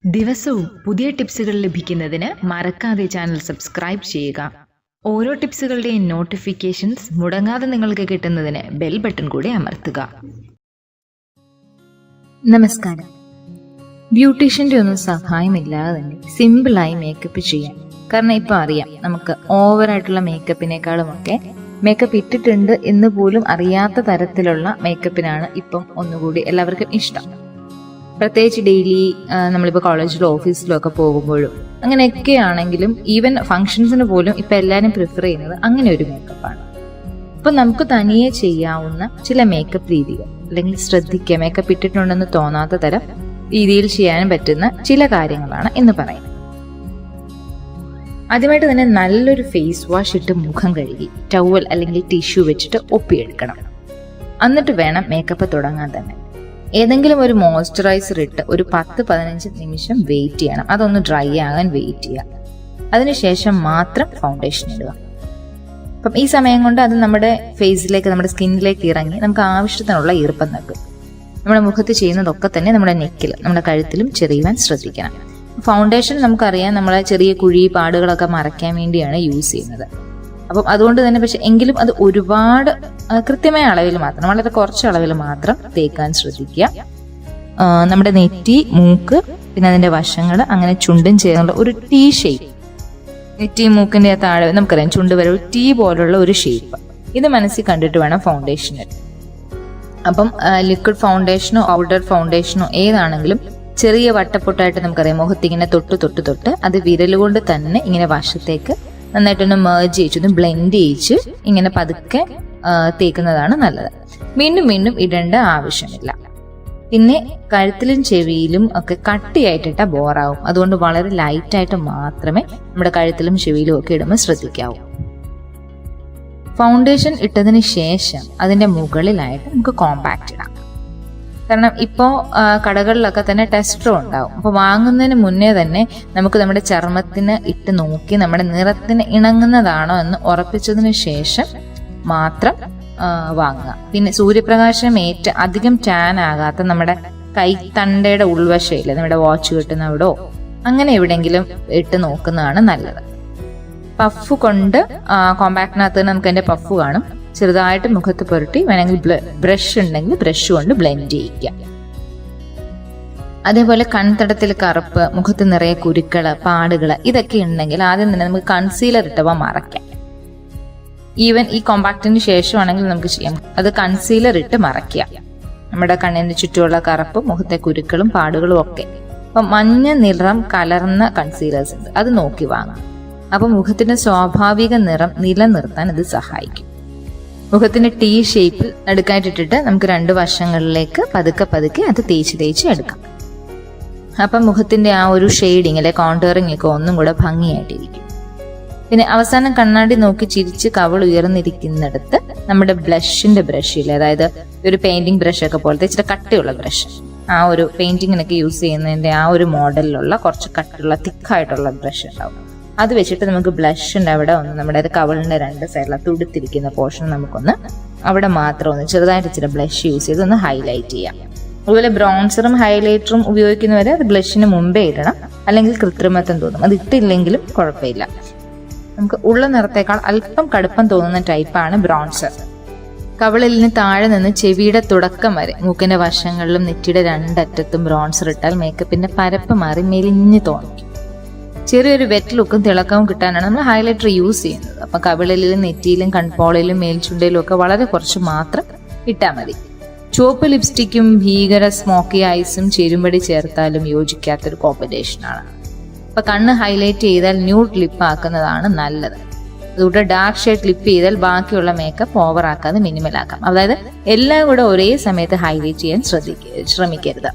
ദിവസവും പുതിയ ടിപ്സുകൾ ലഭിക്കുന്നതിന് മറക്കാതെ ചാനൽ സബ്സ്ക്രൈബ് ചെയ്യുക. ഓരോ ടിപ്സുകളുടെയും നോട്ടിഫിക്കേഷൻസ് മുടങ്ങാതെ നിങ്ങൾക്ക് കിട്ടുന്നതിന് ബെൽ ബട്ടൺ കൂടി അമർത്തുക. നമസ്കാരം. ബ്യൂട്ടീഷ്യൻ്റെ ഒന്നും സഹായമില്ലാതെ തന്നെ സിമ്പിളായി മേക്കപ്പ് ചെയ്യാം. കാരണം ഇപ്പം അറിയാം, നമുക്ക് ഓവറായിട്ടുള്ള മേക്കപ്പിനേക്കാളുമൊക്കെ മേക്കപ്പ് ഇട്ടിട്ടുണ്ട് എന്ന് പോലും അറിയാത്ത തരത്തിലുള്ള മേക്കപ്പിനാണ് ഇപ്പം ഒന്നുകൂടി എല്ലാവർക്കും ഇഷ്ടം. പ്രത്യേകിച്ച് ഡെയിലി നമ്മളിപ്പോൾ കോളേജിലോ ഓഫീസിലോ ഒക്കെ പോകുമ്പോഴും അങ്ങനെയൊക്കെ ആണെങ്കിലും ഈവൻ ഫങ്ഷൻസിന് പോലും ഇപ്പം എല്ലാവരും പ്രിഫർ ചെയ്യുന്നത് അങ്ങനെ ഒരു മേക്കപ്പാണ്. അപ്പം നമുക്ക് തനിയെ ചെയ്യാവുന്ന ചില മേക്കപ്പ് രീതികൾ, അല്ലെങ്കിൽ ശ്രദ്ധിക്കുക, മേക്കപ്പ് ഇട്ടിട്ടുണ്ടെന്ന് തോന്നാത്ത തരം രീതിയിൽ ചെയ്യാൻ പറ്റുന്ന ചില കാര്യങ്ങളാണ് എന്ന് പറയുന്നത്. ആദ്യമായിട്ട് തന്നെ നല്ലൊരു ഫേസ് വാഷ് ഇട്ട് മുഖം കഴുകി ടവൽ അല്ലെങ്കിൽ ടിഷ്യൂ വെച്ചിട്ട് ഒപ്പിയെടുക്കണം. എന്നിട്ട് വേണം മേക്കപ്പ് തുടങ്ങാൻ തന്നെ. ഏതെങ്കിലും ഒരു മോയ്സ്ചറൈസർ ഇട്ട് ഒരു 10-15 നിമിഷം വെയിറ്റ് ചെയ്യണം. അതൊന്ന് ഡ്രൈ ആകാൻ വെയിറ്റ് ചെയ്യുക. അതിനുശേഷം മാത്രം ഫൗണ്ടേഷൻ ഇടുക. അപ്പം ഈ സമയം കൊണ്ട് അത് നമ്മുടെ ഫേസിലേക്ക്, നമ്മുടെ സ്കിന്നിലേക്ക് ഇറങ്ങി നമുക്ക് ആവശ്യത്തിനുള്ള ഈർപ്പം നൽകും. നമ്മുടെ മുഖത്ത് ചെയ്യുന്നതൊക്കെ തന്നെ നമ്മുടെ നെക്കിലും നമ്മുടെ കഴുത്തിലും ചെറിയുവാൻ ശ്രദ്ധിക്കണം. ഫൗണ്ടേഷൻ നമുക്കറിയാം, നമ്മളെ ചെറിയ കുഴി പാടുകളൊക്കെ മറയ്ക്കാൻ വേണ്ടിയാണ് യൂസ് ചെയ്യുന്നത്. അപ്പം അതുകൊണ്ട് തന്നെ പക്ഷെ എങ്കിലും അത് ഒരുപാട് കൃത്യമായ അളവിൽ മാത്രം, വളരെ കുറച്ച് അളവിൽ മാത്രം തേക്കാൻ ശ്രദ്ധിക്കുക. നമ്മുടെ നെറ്റി, മൂക്ക്, പിന്നെ അതിന്റെ വശങ്ങൾ, അങ്ങനെ ചുണ്ടും ചേർന്നുള്ള ഒരു ടീ ഷേപ്പ്, നെറ്റി മൂക്കിന്റെ താഴെ നമുക്കറിയാം ചുണ്ട് വരെ ഒരു ടീ പോലുള്ള ഒരു ഷേപ്പ്, ഇത് മനസ്സിൽ കണ്ടിട്ട് വേണം ഫൗണ്ടേഷൻ ഇടാൻ. അപ്പം ലിക്വിഡ് ഫൗണ്ടേഷനോ പൗഡർ ഫൗണ്ടേഷനോ ഏതാണെങ്കിലും ചെറിയ വട്ടപ്പൊട്ടായിട്ട് നമുക്കറിയാം മുഖത്തിങ്ങനെ തൊട്ട് അത് വിരലുകൊണ്ട് തന്നെ ഇങ്ങനെ വശത്തേക്ക് നന്നായിട്ടൊന്ന് മേർജ് ചെയ്യിച്ചൊന്ന് ബ്ലെൻഡ് ചെയ്യിച്ച് ഇങ്ങനെ പതുക്കെ തേക്കുന്നതാണ് നല്ലത്. വീണ്ടും ഇടേണ്ട ആവശ്യമില്ല. പിന്നെ കഴുത്തിലും ചെവിയിലും ഒക്കെ കട്ടിയായിട്ടിട്ടാൽ ബോറാവും. അതുകൊണ്ട് വളരെ ലൈറ്റായിട്ട് മാത്രമേ നമ്മുടെ കഴുത്തിലും ചെവിയിലും ഒക്കെ ഇടുമ്പോൾ ശ്രദ്ധിക്കാവൂ. ഫൗണ്ടേഷൻ ഇട്ടതിന് ശേഷം അതിന്റെ മുകളിലായിട്ട് നമുക്ക് കോമ്പാക്റ്റ് ഇടാം. കാരണം ഇപ്പോൾ കടകളിലൊക്കെ തന്നെ ടെസ്റ്ററും ഉണ്ടാവും. അപ്പോൾ വാങ്ങുന്നതിന് മുന്നേ തന്നെ നമുക്ക് നമ്മുടെ ചർമ്മത്തിന് ഇട്ട് നോക്കി നമ്മുടെ നിറത്തിന് ഇണങ്ങുന്നതാണോ എന്ന് ഉറപ്പിച്ചതിന് ശേഷം മാത്രം വാങ്ങുക. പിന്നെ സൂര്യപ്രകാശം ഏറ്റ് അധികം ടാൻ ആകാത്ത നമ്മുടെ കൈത്തണ്ടയുടെ ഉൾവശയില്ല, നമ്മുടെ വാച്ച് കിട്ടുന്ന അവിടോ അങ്ങനെ എവിടെയെങ്കിലും ഇട്ട് നോക്കുന്നതാണ് നല്ലത്. പഫ് കൊണ്ട് കോമ്പാക്റ്റിനകത്ത് നമുക്ക് അതിന്റെ പഫ് കാണും. ചെറുതായിട്ട് മുഖത്ത് പുരട്ടി വേണമെങ്കിൽ ബ്രഷ് ഉണ്ടെങ്കിൽ ബ്രഷ് കൊണ്ട് ബ്ലെൻഡ് ചെയ്യിക്കുക. അതേപോലെ കൺതടത്തിൽ കറുപ്പ്, മുഖത്ത് നിറയെ കുരുക്കള്, പാടുകള് ഇതൊക്കെ ഉണ്ടെങ്കിൽ ആദ്യം തന്നെ നമുക്ക് കൺസീലർ ഇട്ടവ മറയ്ക്കാം. ഈവൻ ഈ കോമ്പാക്റ്റിന് ശേഷമാണെങ്കിൽ നമുക്ക് ചെയ്യാം. അത് കൺസീലർ ഇട്ട് മറയ്ക്കുക. നമ്മുടെ കണ്ണിന് ചുറ്റുമുള്ള കറുപ്പും മുഖത്തെ കുരുക്കളും പാടുകളും ഒക്കെ. അപ്പൊ മഞ്ഞ നിറം കലർന്ന കൺസീലേഴ്സ് ഉണ്ട്, അത് നോക്കി വാങ്ങാം. അപ്പൊ മുഖത്തിന്റെ സ്വാഭാവിക നിറം നിലനിർത്താൻ ഇത് സഹായിക്കും. മുഖത്തിന്റെ ടീ ഷേപ്പിൽ നടുക്കായിട്ടിട്ടിട്ട് നമുക്ക് 2 വശങ്ങളിലേക്ക് പതുക്കെ അത് തേച്ച് എടുക്കാം. അപ്പം മുഖത്തിന്റെ ആ ഒരു ഷെയ്ഡിങ് അല്ലെ കോണ്ടറിങ് ഒക്കെ ഒന്നും കൂടെ ഭംഗിയായിട്ടിരിക്കും. പിന്നെ അവസാനം കണ്ണാടി നോക്കി ചിരിച്ച് കവൾ ഉയർന്നിരിക്കുന്നിടത്ത് നമ്മുടെ ബ്ലഷിന്റെ ബ്രഷില്ലേ, അതായത് ഒരു പെയിന്റിംഗ് ബ്രഷ് ഒക്കെ പോലത്തെ ഇച്ചിരി കട്ടിയുള്ള ബ്രഷ്, ആ ഒരു പെയിന്റിങ്ങിനൊക്കെ യൂസ് ചെയ്യുന്നതിന്റെ ആ ഒരു മോഡലിലുള്ള കുറച്ച് കട്ടിയുള്ള തിക്കായിട്ടുള്ള ബ്രഷ് ഉണ്ടാവും. അത് വെച്ചിട്ട് നമുക്ക് ബ്ലഷിന്റെ അവിടെ ഒന്ന് നമ്മുടെ കവളിന്റെ 2 സൈഡിലെ തുടുത്തിരിക്കുന്ന പോർഷൻ നമുക്കൊന്ന് അവിടെ മാത്രം ഒന്ന് ചെറുതായിട്ട് ഇച്ചിരി ബ്ലഷ് യൂസ് ചെയ്ത് ഒന്ന് ഹൈലൈറ്റ് ചെയ്യാം. അതുപോലെ ബ്രോൺസറും ഹൈലൈറ്ററും ഉപയോഗിക്കുന്നവരെ അത് ബ്ലഷിന് മുമ്പേ ഇടണം, അല്ലെങ്കിൽ കൃത്രിമത്വം തോന്നും. അത് ഇട്ടില്ലെങ്കിലും കുഴപ്പമില്ല. നമുക്ക് ഉള്ള നിറത്തേക്കാൾ അല്പം കടുപ്പം തോന്നുന്ന ടൈപ്പാണ് ബ്രോൺസർ. കവളിലിന് താഴെ നിന്ന് ചെവിയുടെ തുടക്കം വരെ മൂക്കിന്റെ വശങ്ങളിലും നെറ്റിയുടെ 2 അറ്റത്തും ബ്രോൺസർ ഇട്ടാൽ മേക്കപ്പിന്റെ പരപ്പ് മാറി മെലിഞ്ഞു തോന്നിക്കും. ചെറിയൊരു വെറ്റ് ലുക്കും തിളക്കവും കിട്ടാനാണ് നമ്മൾ ഹൈലൈറ്റർ യൂസ് ചെയ്യുന്നത്. അപ്പൊ കവിളിലും നെറ്റിയിലും കൺപോളയിലും മേൽചുണ്ടയിലും ഒക്കെ വളരെ കുറച്ച് മാത്രം ഇട്ടാൽ മതി. ചുവപ്പ് ലിപ്സ്റ്റിക്കും ഭീകര സ്മോക്കി ഐസും ചേരുംപടി ചേർത്താലും യോജിക്കാത്തൊരു കോമ്പിനേഷനാണ്. അപ്പൊ കണ്ണ് ഹൈലൈറ്റ് ചെയ്താൽ ന്യൂഡ് ലിപ്പ് ആക്കുന്നതാണ് നല്ലത്. അതുകൊണ്ട് ഡാർക്ക് ഷെയ്ഡ് ലിപ്പ് ചെയ്താൽ ബാക്കിയുള്ള മേക്കപ്പ് ഓവർ ആക്കാതെ മിനിമൽ ആക്കാം. അതായത് എല്ലാം കൂടെ ഒരേ സമയത്ത് ഹൈലൈറ്റ് ചെയ്യാൻ ശ്രമിക്കരുത്.